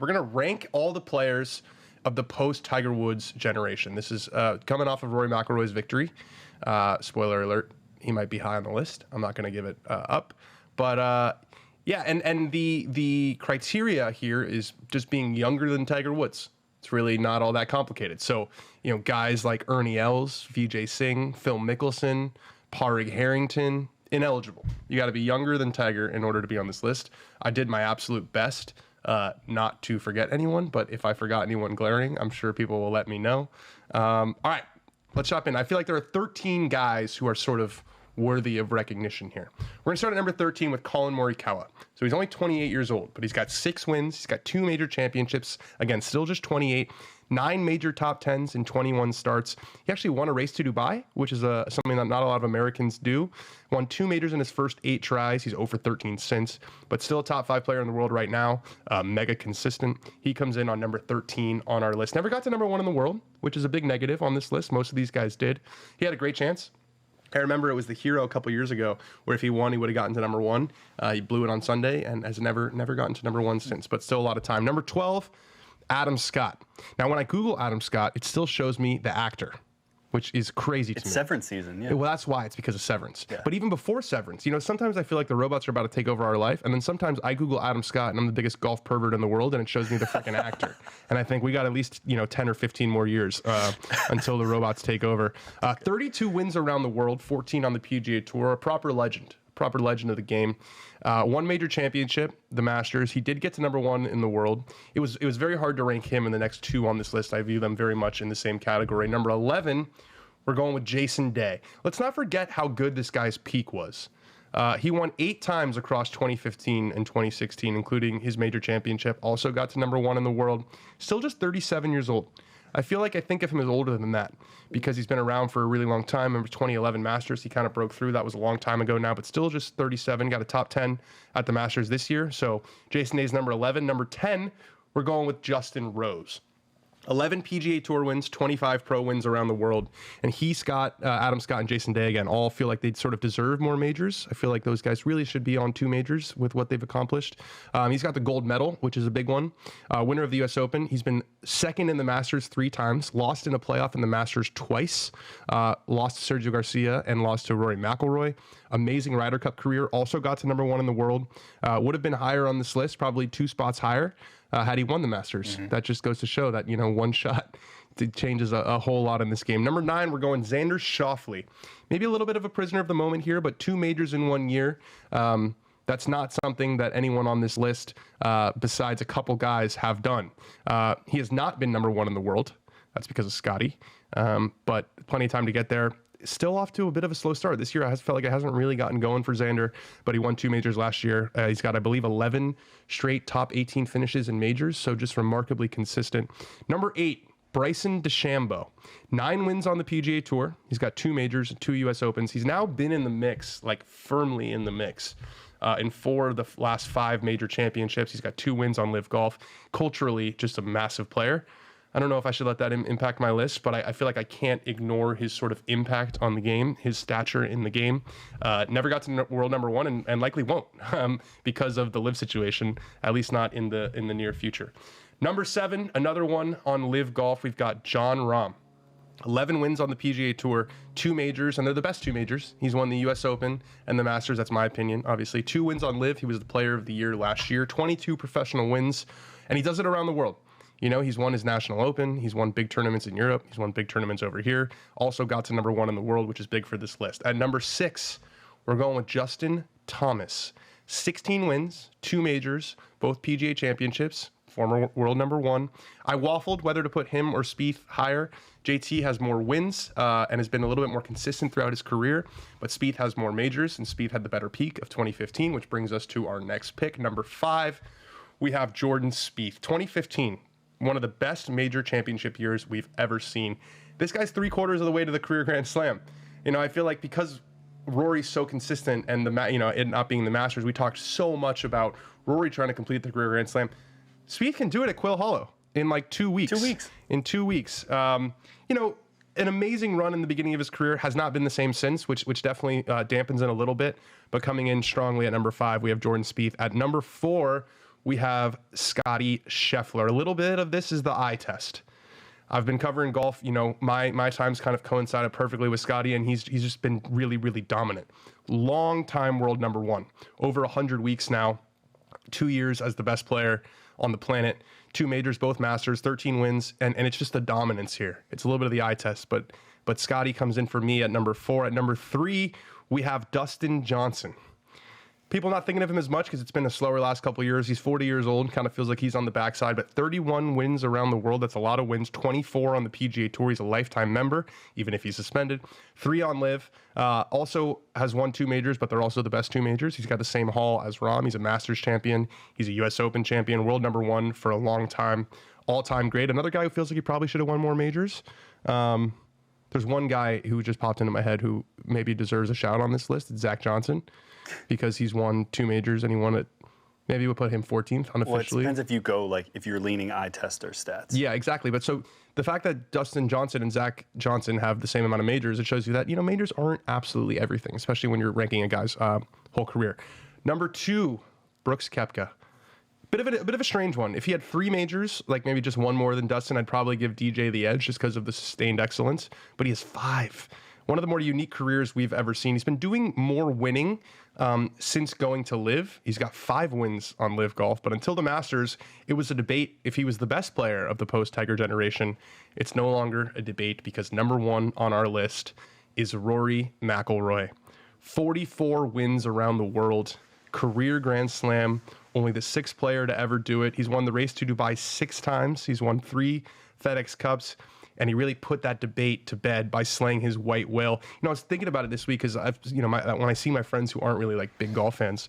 We're going to rank all the players of the post-Tiger Woods generation. This is coming off of Rory McIlroy's victory. Spoiler alert, he might be high on the list. I'm not going to give it up. But yeah, and the criteria here is just being younger than Tiger Woods. It's really not all that complicated. So, guys like Ernie Els, Vijay Singh, Phil Mickelson, Padraig Harrington, ineligible. You got to be younger than Tiger in order to be on this list. I did my absolute best not to forget anyone, but if I forgot anyone glaring, I'm sure people will let me know. All right, let's jump in. I feel like there are 13 guys who are sort of worthy of recognition here. We're going to start at number 13 with Colin Morawa. So he's only 28 years old, but he's got 6 wins. He's got 2 major championships. Again, still just 28. 9 major top 10s in 21 starts. He actually won a race to Dubai, which is something that not a lot of Americans do. Won 2 majors in his first 8 tries. He's 0 for 13 since, but still a top 5 player in the world right now. Mega consistent. He comes in on number 13 on our list. Never got to number 1 in the world, which is a big negative on this list. Most of these guys did. He had a great chance. I remember it was the Hero a couple years ago where if he won, he would have gotten to number 1. He blew it on Sunday and has never gotten to number 1 since, but still a lot of time. Number 12, Adam Scott. Now, when I Google Adam Scott, it still shows me the actor, which is crazy to me. It's Severance season, yeah. Well, that's why. It's because of Severance. Yeah. But even before Severance, sometimes I feel like the robots are about to take over our life, and then sometimes I Google Adam Scott, and I'm the biggest golf pervert in the world, and it shows me the freaking actor. And I think we got at least 10 or 15 more years until the robots take over. 32 wins around the world, 14 on the PGA Tour, a proper legend of the game. 1 major championship, the Masters. He did get to number 1 in the world. It was very hard to rank him in the next 2 on this list. I view them very much in the same category. Number 11, we're going with Jason Day. Let's not forget how good this guy's peak was. He won 8 times across 2015 and 2016, including his major championship. Also got to number 1 in the world. Still just 37 years old. I feel like I think of him as older than that because he's been around for a really long time. Remember 2011 Masters, he kind of broke through. That was a long time ago now, but still just 37. Got a top 10 at the Masters this year. So Jason Day's number 11. Number 10, we're going with Justin Rose. 11 PGA Tour wins, 25 pro wins around the world. And Adam Scott and Jason Day, again, all feel like they sort of deserve more majors. I feel like those guys really should be on 2 majors with what they've accomplished. He's got the gold medal, which is a big one. Winner of the U.S. Open. He's been second in the Masters 3 times, lost in a playoff in the Masters twice, lost to Sergio Garcia and lost to Rory McIlroy. Amazing Ryder Cup career. Also got to number 1 in the world. Would have been higher on this list, probably 2 spots higher. Had he won the Masters. That just goes to show that, one shot changes a whole lot in this game. Number 9, we're going Xander Schauffele. Maybe a little bit of a prisoner of the moment here, but 2 majors in 1 year. That's not something that anyone on this list, besides a couple guys, have done. He has not been number 1 in the world. That's because of Scotty. But plenty of time to get there. Still off to a bit of a slow start. This year, I felt like it hasn't really gotten going for Xander, but he won 2 majors last year. He's got, I believe, 11 straight top 18 finishes in majors, so just remarkably consistent. Number 8, Bryson DeChambeau. 9 wins on the PGA Tour. He's got 2 majors and 2 U.S. Opens. He's now been in the mix, like firmly in the mix, in 4 of the last 5 major championships. He's got 2 wins on Live Golf. Culturally, just a massive player. I don't know if I should let that impact my list, but I feel like I can't ignore his sort of impact on the game, his stature in the game. Never got to world number 1 and likely won't because of the Live situation, at least not in the near future. Number 7, another one on Live Golf. We've got Jon Rahm. 11 wins on the PGA Tour, 2 majors, and they're the best 2 majors. He's won the U.S. Open and the Masters. That's my opinion, obviously. 2 wins on Live. He was the player of the year last year. 22 professional wins, and he does it around the world. He's won his National Open. He's won big tournaments in Europe. He's won big tournaments over here. Also got to number 1 in the world, which is big for this list. At number 6, we're going with Justin Thomas. 16 wins, 2 majors, both PGA championships, former world number 1. I waffled whether to put him or Spieth higher. JT has more wins and has been a little bit more consistent throughout his career, but Spieth has more majors, and Spieth had the better peak of 2015, which brings us to our next pick. Number 5, we have Jordan Spieth. 2015. One of the best major championship years we've ever seen. This guy's 3/4 of the way to the career Grand Slam. I feel like because Rory's so consistent and it not being the Masters, we talked so much about Rory trying to complete the career Grand Slam. Spieth can do it at Quail Hollow in like 2 weeks. 2 weeks. In 2 weeks. An amazing run in the beginning of his career, has not been the same since, which definitely dampens it a little bit. But coming in strongly at number 5, we have Jordan Spieth. At number 4, we have Scotty Scheffler. A little bit of this is the eye test. I've been covering golf, my time's kind of coincided perfectly with Scotty, and he's just been really, really dominant. Long time world number one. Over 100 weeks now, 2 years as the best player on the planet, 2 majors, both Masters, 13 wins, and it's just the dominance here. It's a little bit of the eye test, but Scotty comes in for me at number 4. At number 3, we have Dustin Johnson. People not thinking of him as much because it's been a slower last couple of years. He's 40 years old, kind of feels like he's on the backside, but 31 wins around the world. That's a lot of wins. 24 on the PGA Tour. He's a lifetime member, even if he's suspended. 3 on LIV. Also has won 2 majors, but they're also the best 2 majors. He's got the same haul as Rahm. He's a Masters champion. He's a U.S. Open champion, world number 1 for a long time. All-time great. Another guy who feels like he probably should have won more majors. There's one guy who just popped into my head who maybe deserves a shout on this list. It's Zach Johnson, because he's won 2 majors and he won it. Maybe we'll put him 14th unofficially. Well, it depends if you go, if you're leaning eye tester stats. Yeah, exactly. But so the fact that Dustin Johnson and Zach Johnson have the same amount of majors, it shows you that, majors aren't absolutely everything, especially when you're ranking a guy's whole career. Number 2, Brooks Koepka. A bit of a strange one. If he had 3 majors, like maybe just one more than Dustin, I'd probably give DJ the edge just because of the sustained excellence. But he has 5. One of the more unique careers we've ever seen. He's been doing more winning since going to LIV. He's got 5 wins on LIV Golf, but until the Masters, it was a debate if he was the best player of the post-Tiger generation. It's no longer a debate because number 1 on our list is Rory McIlroy. 44 wins around the world, career Grand Slam, only the 6th player to ever do it. He's won the Race to Dubai 6 times. He's won 3 FedEx Cups. And he really put that debate to bed by slaying his white whale. I was thinking about it this week because when I see my friends who aren't really like big golf fans,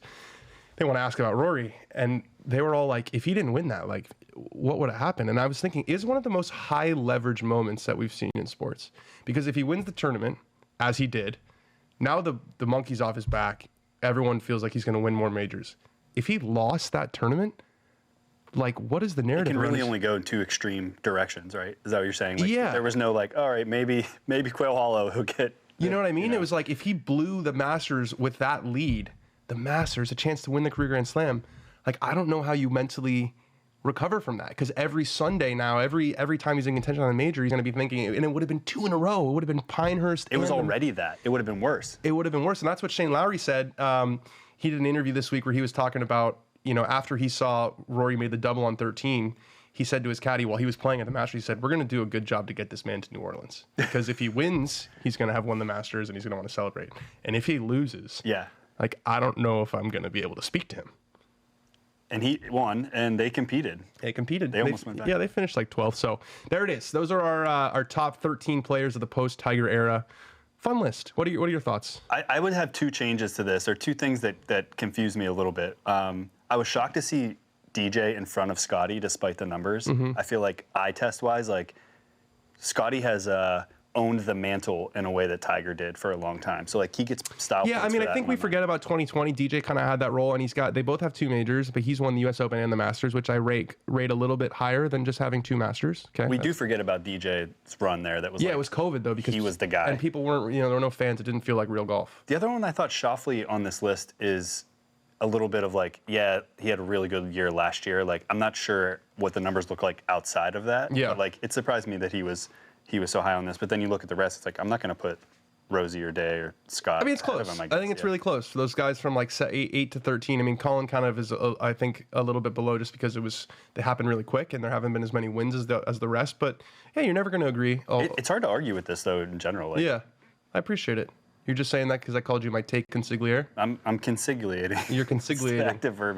they want to ask about Rory, and they were all like, if he didn't win that, like, what would have happened? And I was thinking, is one of the most high leverage moments that we've seen in sports, because if he wins the tournament, as he did, now the monkey's off his back. Everyone feels like he's going to win more majors. If he lost that tournament, like, what is the narrative? It can really only go in 2 extreme directions, right? Is that what you're saying? Yeah. There was no all right, maybe Quail Hollow who get... You know what I mean? It was like, if he blew the Masters with that lead, the Masters, a chance to win the career Grand Slam, like, I don't know how you mentally recover from that. Because every Sunday now, every time he's in contention on a major, he's going to be thinking, and it would have been 2 in a row. It would have been Pinehurst. It was already that. It would have been worse. It would have been worse. And that's what Shane Lowry said. He did an interview this week where he was talking about, after he saw Rory made the double on 13, he said to his caddy while he was playing at the Masters, he said, we're going to do a good job to get this man to New Orleans. Because if he wins, he's going to have won the Masters and he's going to want to celebrate. And if he loses, I don't know if I'm going to be able to speak to him. And he won, and they competed. They competed. They almost went back. Yeah, they finished 12th. So there it is. Those are our top 13 players of the post-Tiger era. Fun list. What are your thoughts? I would have 2 changes to this, or 2 things that confuse me a little bit. I was shocked to see DJ in front of Scotty despite the numbers. Mm-hmm. I feel like eye test wise, Scotty has owned the mantle in a way that Tiger did for a long time. So he gets style. Yeah, I think we forget about 2020. DJ kind of had that role, and they both have 2 majors, but he's won the U.S. Open and the Masters, which I rate a little bit higher than just having 2 Masters. Okay, we do forget about DJ's run there. That was it was COVID though, because he was the guy, and people weren't. There were no fans. It didn't feel like real golf. The other one I thought Schauffele on this list is a little bit of he had a really good year last year. I'm not sure what the numbers look like outside of that. Yeah. But it surprised me that he was so high on this. But then you look at the rest, it's I'm not going to put Rosie or Day or Scott. I mean, it's close. I think it's really close. Those guys from 8 to 13. I mean, Colin kind of is, I think, a little bit below just because they happened really quick and there haven't been as many wins as the rest. But yeah, you're never going to agree. It's hard to argue with this though in general. Yeah, I appreciate it. You're just saying that because I called you my take consigliere? I'm consigliating. You're consigliating. It's an active verb.